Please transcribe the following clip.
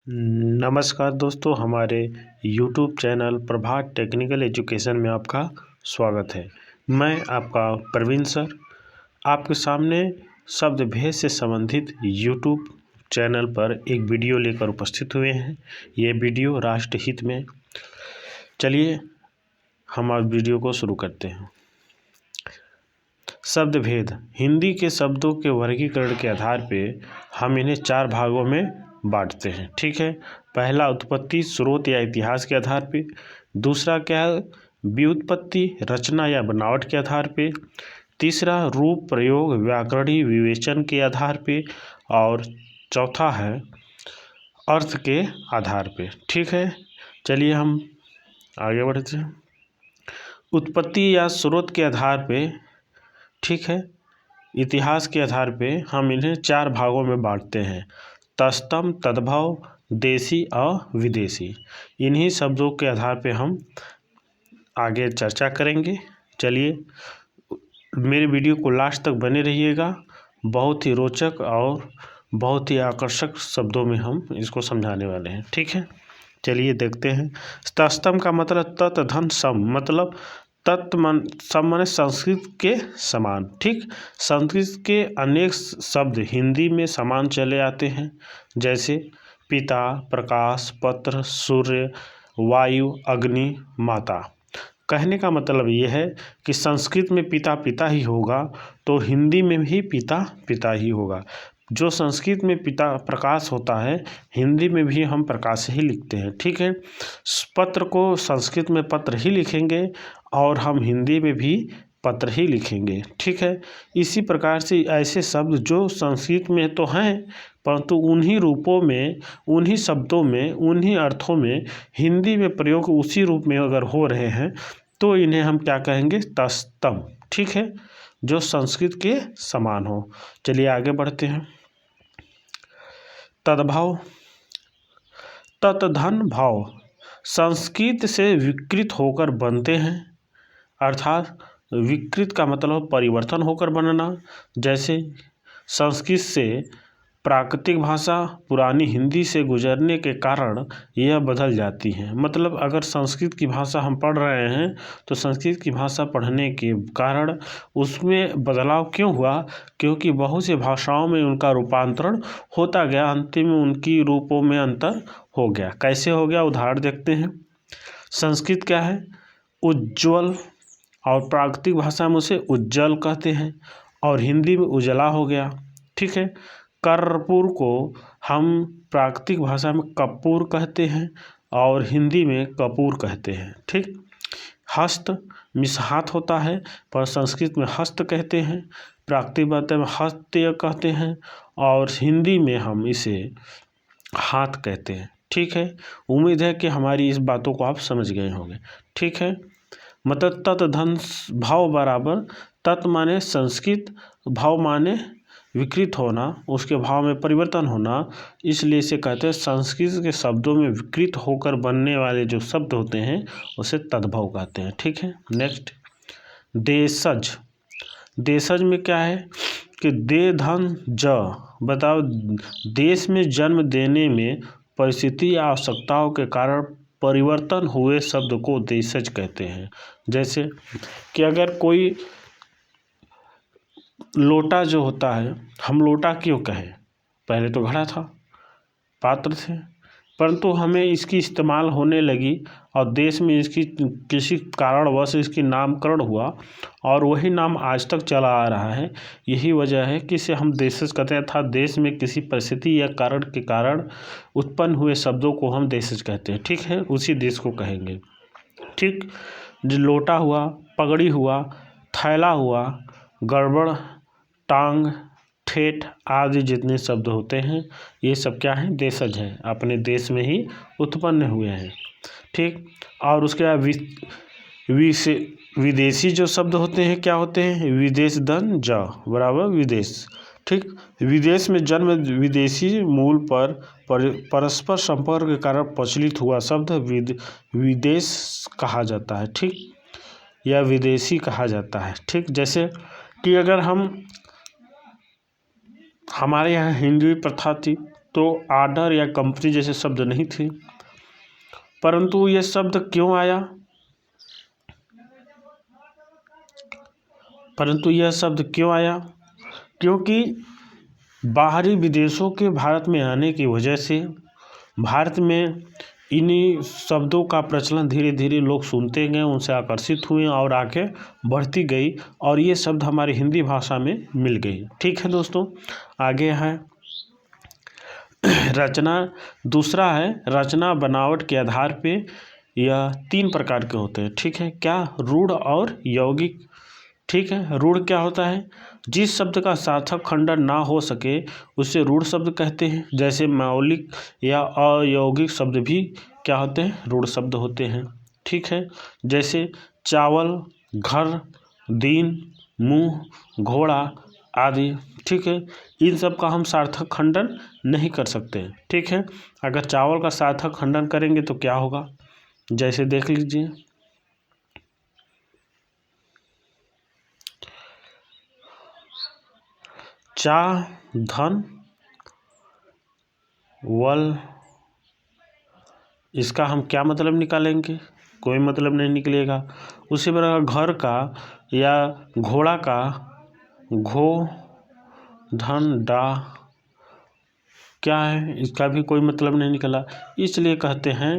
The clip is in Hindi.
नमस्कार दोस्तों, हमारे YouTube चैनल प्रभात टेक्निकल एजुकेशन में आपका स्वागत है। मैं आपका प्रवीण सर आपके सामने शब्द भेद से संबंधित YouTube चैनल पर एक वीडियो लेकर उपस्थित हुए हैं। ये वीडियो राष्ट्र हित में। चलिए हम आज वीडियो को शुरू करते हैं। शब्द भेद। हिंदी के शब्दों के वर्गीकरण के आधार पे हम इन्हें 4 भागों में बांटते हैं। ठीक है। पहला उत्पत्ति, स्रोत या इतिहास के आधार पे। दूसरा क्या है, व्युत्पत्ति, रचना या बनावट के आधार पे। तीसरा रूप, प्रयोग, व्याकरणीय विवेचन के आधार पे। और चौथा है अर्थ के आधार पे। ठीक है। चलिए हम आगे बढ़ते हैं। उत्पत्ति या स्रोत के आधार पे, ठीक है, इतिहास के आधार पे हम इन्हें 4 भागों में बांटते हैं। तत्सम, तद्भव, देशी और विदेशी। इन्हीं शब्दों के आधार पे हम आगे चर्चा करेंगे। चलिए मेरे वीडियो को लास्ट तक बने रहिएगा। बहुत ही रोचक और बहुत ही आकर्षक शब्दों में हम इसको समझाने वाले हैं। ठीक है। चलिए देखते हैं। तत्सम का मतलब तत् धन सम, मतलब सम माने संस्कृत के समान। ठीक। संस्कृत के अनेक शब्द हिंदी में समान चले आते हैं, जैसे पिता, प्रकाश, पत्र, सूर्य, वायु, अग्नि, माता। कहने का मतलब ये है कि संस्कृत में पिता पिता ही होगा तो हिंदी में भी पिता पिता ही होगा। जो संस्कृत में पिता प्रकाश होता है, हिंदी में भी हम प्रकाश ही लिखते हैं। ठीक है। पत्र को संस्कृत में पत्र ही लिखेंगे और हम हिंदी में भी पत्र ही लिखेंगे। ठीक है। इसी प्रकार से ऐसे शब्द जो संस्कृत में तो हैं परंतु उन्हीं रूपों में, उन्हीं शब्दों में, उन्हीं अर्थों में हिंदी में प्रयोग उसी रूप में अगर हो रहे हैं तो इन्हें हम क्या कहेंगे, तत्सम। ठीक है। जो संस्कृत के समान हो। चलिए आगे बढ़ते हैं। तद्भव, तत् धन भाव, संस्कृत से विकृत होकर बनते हैं। अर्थात विकृत का मतलब परिवर्तन होकर बनना। जैसे संस्कृत से प्राकृतिक भाषा पुरानी हिंदी से गुजरने के कारण यह बदल जाती है। मतलब अगर संस्कृत की भाषा हम पढ़ रहे हैं तो संस्कृत की भाषा पढ़ने के कारण उसमें बदलाव क्यों हुआ, क्योंकि बहुत सी भाषाओं में उनका रूपांतरण होता गया, अंतिम में उनकी रूपों में अंतर हो गया। कैसे हो गया, उदाहरण देखते हैं। संस्कृत क्या है, उज्ज्वल, और प्राकृतिक भाषा में उसे उज्जवल कहते हैं और हिंदी में उजला हो गया। ठीक है। कर्पूर को हम प्राकृतिक भाषा में कपूर कहते हैं और हिंदी में कपूर कहते हैं। ठीक। हस्त मिस हाथ होता है पर संस्कृत में हस्त कहते हैं, प्राकृतिक भाषा में हस्त्य कहते हैं और हिंदी में हम इसे हाथ कहते हैं। ठीक है। उम्मीद है कि हमारी इस बातों को आप समझ गए होंगे। ठीक है। मतलब तत् धन भाव बराबर, तत् माने संस्कृत, भाव माने विकृत होना, उसके भाव में परिवर्तन होना, इसलिए इसे कहते हैं संस्कृत के शब्दों में विकृत होकर बनने वाले जो शब्द होते हैं उसे तद्भव कहते हैं। ठीक है। नेक्स्ट, देशज। देशज में क्या है कि दे धन ज, बताओ देश में जन्म देने में परिस्थिति या आवश्यकताओं के कारण परिवर्तन हुए शब्द को देशज कहते हैं। जैसे कि अगर कोई लोटा जो होता है, हम लोटा क्यों कहें, पहले तो घड़ा था, पात्र थे, परंतु हमें इसकी इस्तेमाल होने लगी और देश में इसकी किसी कारणवश इसकी नामकरण हुआ और वही नाम आज तक चला आ रहा है। यही वजह है कि इसे हम देशज कहते हैं, अर्थात देश में किसी परिस्थिति या कारण के कारण उत्पन्न हुए शब्दों को हम देशज कहते हैं। ठीक है। उसी देश को कहेंगे। ठीक। जो लोटा हुआ, पगड़ी हुआ, थैला हुआ, गड़बड़, टांग, ठेठ आदि जितने शब्द होते हैं ये सब क्या हैं, देशज हैं, अपने देश में ही उत्पन्न हुए हैं। ठीक। और उसके बाद विदेशी जो शब्द होते हैं क्या होते हैं, विदेश धन ज बराबर विदेश। ठीक। विदेश में जन्म, विदेशी मूल पर परस्पर संपर्क के कारण प्रचलित हुआ शब्द विदेश कहा जाता है। ठीक। या विदेशी कहा जाता है। ठीक। जैसे कि अगर हमारे यहाँ हिंदू प्रथा थी तो आर्डर या कंपनी जैसे शब्द नहीं थे। परंतु यह शब्द क्यों आया? क्योंकि बाहरी विदेशों के भारत में आने की वजह से भारत में इन्हीं शब्दों का प्रचलन धीरे धीरे लोग सुनते गए, उनसे आकर्षित हुए और आगे बढ़ती गई और ये शब्द हमारी हिंदी भाषा में मिल गई। ठीक है दोस्तों, आगे है रचना। दूसरा है रचना बनावट के आधार पे यह 3 प्रकार के होते हैं। ठीक है, क्या? रूढ़ और यौगिक। ठीक है, रूढ़ क्या होता है? जिस शब्द का सार्थक खंडन ना हो सके उसे रूढ़ शब्द कहते हैं। जैसे मौलिक या अयौगिक शब्द भी क्या होते हैं? रूढ़ शब्द होते हैं। ठीक है, जैसे चावल, घर, दिन, मुंह, घोड़ा आदि। ठीक है, इन सब का हम सार्थक खंडन नहीं कर सकते हैं। ठीक है, अगर चावल का सार्थक खंडन करेंगे तो क्या होगा? जैसे देख लीजिए, चा धन वल, इसका हम क्या मतलब निकालेंगे? कोई मतलब नहीं निकलेगा। उसी प्रकार घर का या घोड़ा का घो धन डा क्या है? इसका भी कोई मतलब नहीं निकला। इसलिए कहते हैं